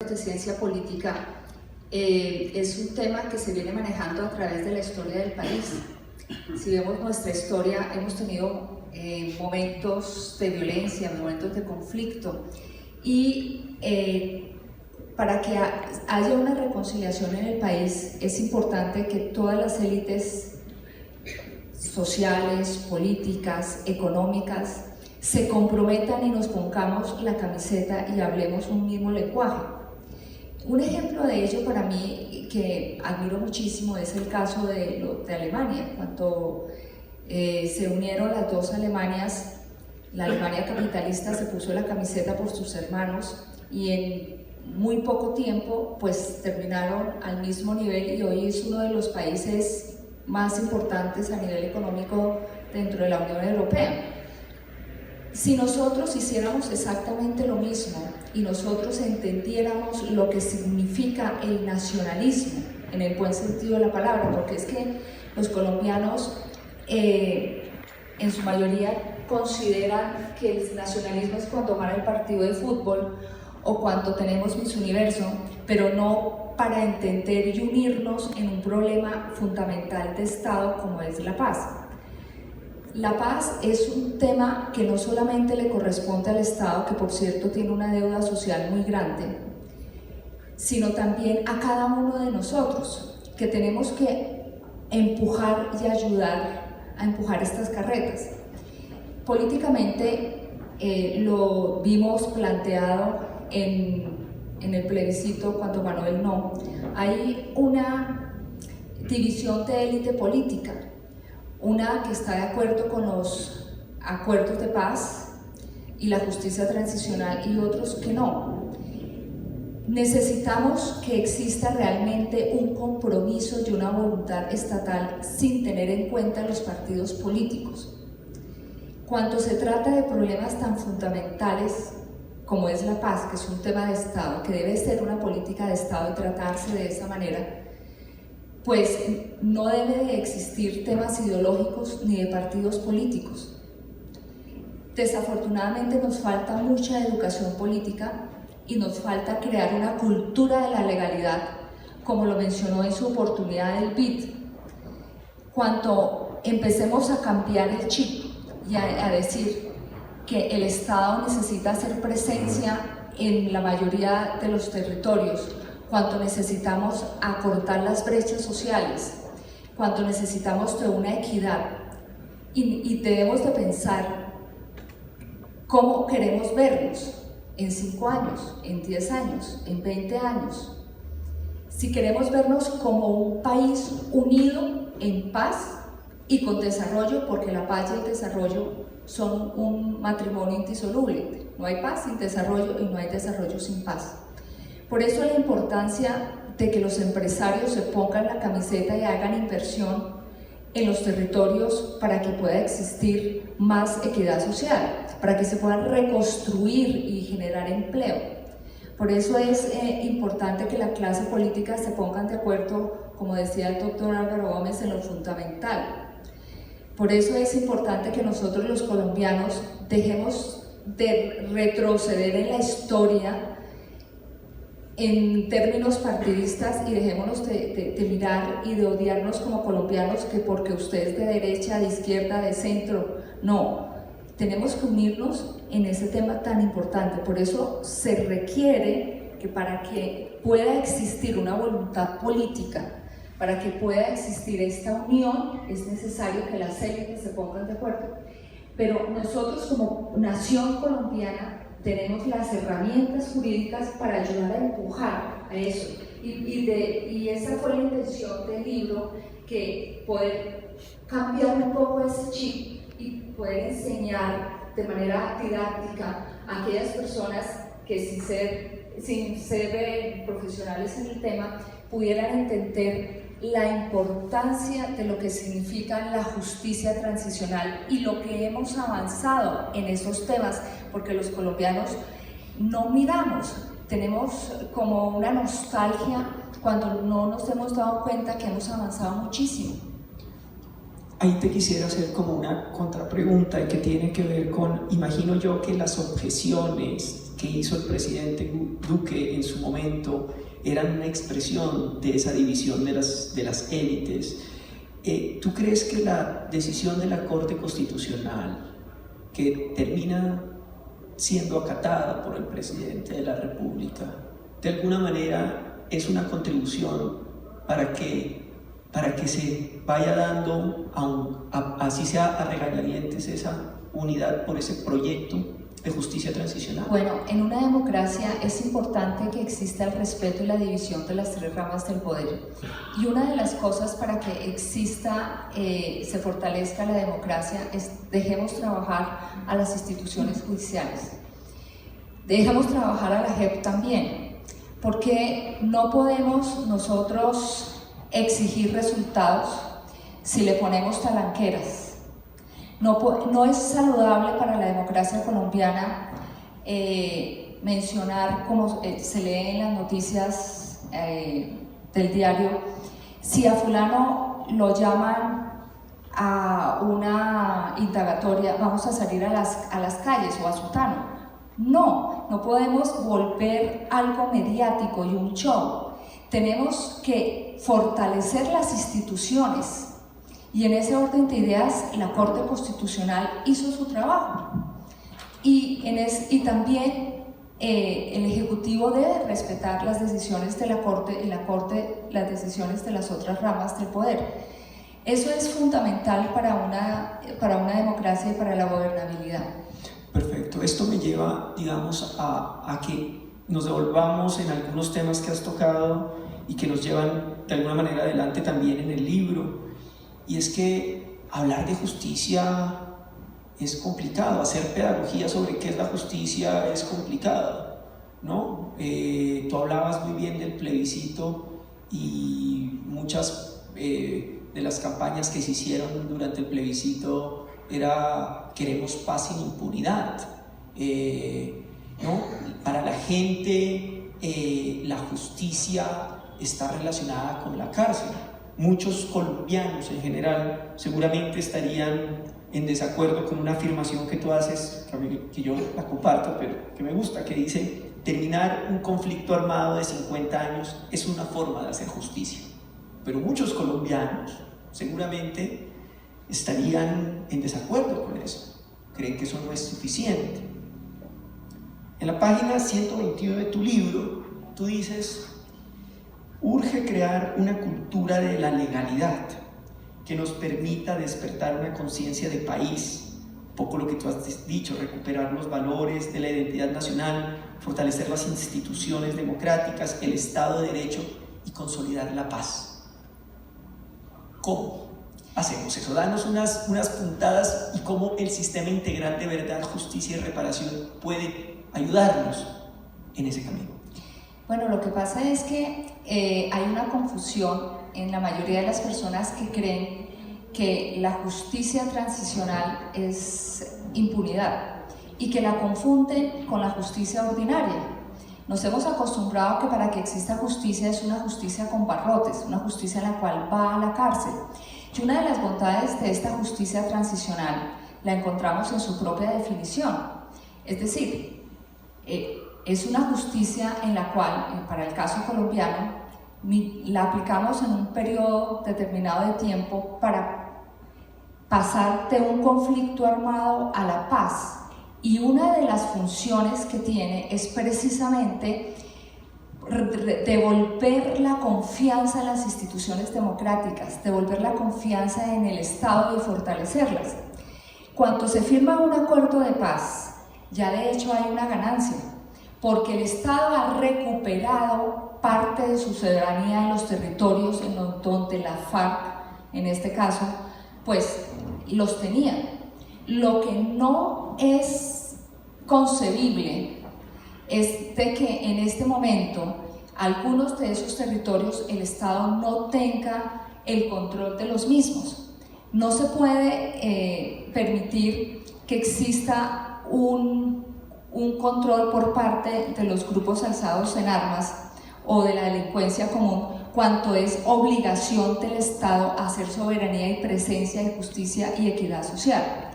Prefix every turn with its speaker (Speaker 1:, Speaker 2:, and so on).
Speaker 1: de ciencia política es un tema que se viene manejando a través de la historia del país. Si vemos nuestra historia, hemos tenido momentos de violencia, momentos de conflicto, y para que haya una reconciliación en el país es importante que todas las élites sociales, políticas, económicas se comprometan y nos pongamos la camiseta y hablemos un mismo lenguaje. Un ejemplo de ello para mí, que admiro muchísimo, es el caso de Alemania. Cuando se unieron las dos Alemanias, la Alemania capitalista se puso la camiseta por sus hermanos y en muy poco tiempo pues terminaron al mismo nivel, y hoy es uno de los países más importantes a nivel económico dentro de la Unión Europea. Si nosotros hiciéramos exactamente lo mismo y nosotros entendiéramos lo que significa el nacionalismo, en el buen sentido de la palabra, porque es que los colombianos en su mayoría consideran que el nacionalismo es cuando gana el partido de fútbol o cuando tenemos Miss Universo, pero no para entender y unirnos en un problema fundamental de Estado como es la paz. La paz es un tema que no solamente le corresponde al Estado, que por cierto tiene una deuda social muy grande, sino también a cada uno de nosotros, que tenemos que empujar y ayudar a empujar estas carretas. Políticamente lo vimos planteado en el plebiscito cuando ganó el no. Hay una división de élite política, una que está de acuerdo con los acuerdos de paz y la justicia transicional y otros que no. Necesitamos que exista realmente un compromiso y una voluntad estatal sin tener en cuenta los partidos políticos. Cuando se trata de problemas tan fundamentales como es la paz, que es un tema de Estado, que debe ser una política de Estado y tratarse de esa manera, pues no debe de existir temas ideológicos ni de partidos políticos. Desafortunadamente nos falta mucha educación política y nos falta crear una cultura de la legalidad, como lo mencionó en su oportunidad el BID. Cuando empecemos a cambiar el chip y a decir que el Estado necesita hacer presencia en la mayoría de los territorios, cuando necesitamos acortar las brechas sociales, cuando necesitamos de una equidad, y debemos de pensar cómo queremos vernos en 5 años, en 10 años, en 20 años. Si queremos vernos como un país unido en paz y con desarrollo, porque la paz y el desarrollo son un matrimonio indisoluble. No hay paz sin desarrollo y no hay desarrollo sin paz. Por eso la importancia de que los empresarios se pongan la camiseta y hagan inversión en los territorios para que pueda existir más equidad social, para que se puedan reconstruir y generar empleo. Por eso es importante que la clase política se pongan de acuerdo, como decía el doctor Álvaro Gómez, en lo fundamental. Por eso es importante que nosotros los colombianos dejemos de retroceder en la historia en términos partidistas y dejémonos de mirar y de odiarnos como colombianos, que porque usted es de derecha, de izquierda, de centro. No, tenemos que unirnos en ese tema tan importante. Por eso se requiere que para que pueda existir una voluntad política, para que pueda existir esta unión, es necesario que las élites se pongan de acuerdo. Pero nosotros como nación colombiana tenemos las herramientas jurídicas para ayudar a empujar a eso. Y esa fue la intención del libro, que poder cambiar un poco ese chip y poder enseñar de manera didáctica a aquellas personas que sin ser profesionales en el tema pudieran entender la importancia de lo que significa la justicia transicional y lo que hemos avanzado en esos temas, porque los colombianos no miramos, tenemos como una nostalgia cuando no nos hemos dado cuenta que hemos avanzado muchísimo.
Speaker 2: Ahí te quisiera hacer como una contrapregunta que tiene que ver con, imagino yo que las objeciones que hizo el presidente Duque en su momento eran una expresión de esa división de las élites. ¿Tú crees que la decisión de la Corte Constitucional, que termina siendo acatada por el presidente de la República, de alguna manera es una contribución para que se vaya dando, así sea a regañadientes, esa unidad por ese proyecto de justicia transicional?
Speaker 1: Bueno, en una democracia es importante que exista el respeto y la división de las tres ramas del poder. Y una de las cosas para que exista, se fortalezca la democracia, es dejemos trabajar a las instituciones judiciales. Dejemos trabajar a la JEP también, porque no podemos nosotros exigir resultados si le ponemos talanqueras. No es saludable para la democracia colombiana mencionar, como se lee en las noticias del diario, si a fulano lo llaman a una indagatoria, vamos a salir a las calles, o a sutano. No podemos volver algo mediático y un show. Tenemos que fortalecer las instituciones. Y en ese orden de ideas, la Corte Constitucional hizo su trabajo. Y también el Ejecutivo debe respetar las decisiones de la Corte y la Corte las decisiones de las otras ramas del poder. Eso es fundamental para una democracia y para la gobernabilidad.
Speaker 2: Perfecto. Esto me lleva, digamos, a que nos devolvamos en algunos temas que has tocado y que nos llevan de alguna manera adelante también en el libro. Y es que hablar de justicia es complicado, hacer pedagogía sobre qué es la justicia es complicado, ¿no? Tú hablabas muy bien del plebiscito y muchas de las campañas que se hicieron durante el plebiscito era queremos paz sin impunidad, ¿no? Para la gente la justicia está relacionada con la cárcel. Muchos colombianos en general seguramente estarían en desacuerdo con una afirmación que tú haces, que yo la comparto, pero que me gusta, que dice: terminar un conflicto armado de 50 años es una forma de hacer justicia. Pero muchos colombianos seguramente estarían en desacuerdo con eso, creen que eso no es suficiente. En la página 121 de tu libro, tú dices: urge crear una cultura de la legalidad que nos permita despertar una conciencia de país, un poco lo que tú has dicho, recuperar los valores de la identidad nacional, fortalecer las instituciones democráticas, el Estado de Derecho y consolidar la paz. ¿Cómo hacemos eso? Danos unas puntadas y cómo el sistema integral de verdad, justicia y reparación puede ayudarnos en ese camino.
Speaker 1: Bueno, lo que pasa es que hay una confusión en la mayoría de las personas que creen que la justicia transicional es impunidad y que la confunden con la justicia ordinaria. Nos hemos acostumbrado que para que exista justicia es una justicia con barrotes, una justicia en la cual va a la cárcel. Y una de las bondades de esta justicia transicional la encontramos en su propia definición. Es decir, es una justicia en la cual, para el caso colombiano, la aplicamos en un periodo determinado de tiempo para pasar de un conflicto armado a la paz. Y una de las funciones que tiene es precisamente devolver la confianza en las instituciones democráticas, devolver la confianza en el Estado y fortalecerlas. Cuando se firma un acuerdo de paz, ya de hecho hay una ganancia, porque el Estado ha recuperado parte de su soberanía en los territorios en donde la FARC, en este caso, pues los tenía. Lo que no es concebible es de que en este momento algunos de esos territorios el Estado no tenga el control de los mismos. No se puede permitir que exista un control por parte de los grupos alzados en armas o de la delincuencia común, cuanto es obligación del Estado hacer soberanía y presencia de justicia y equidad social.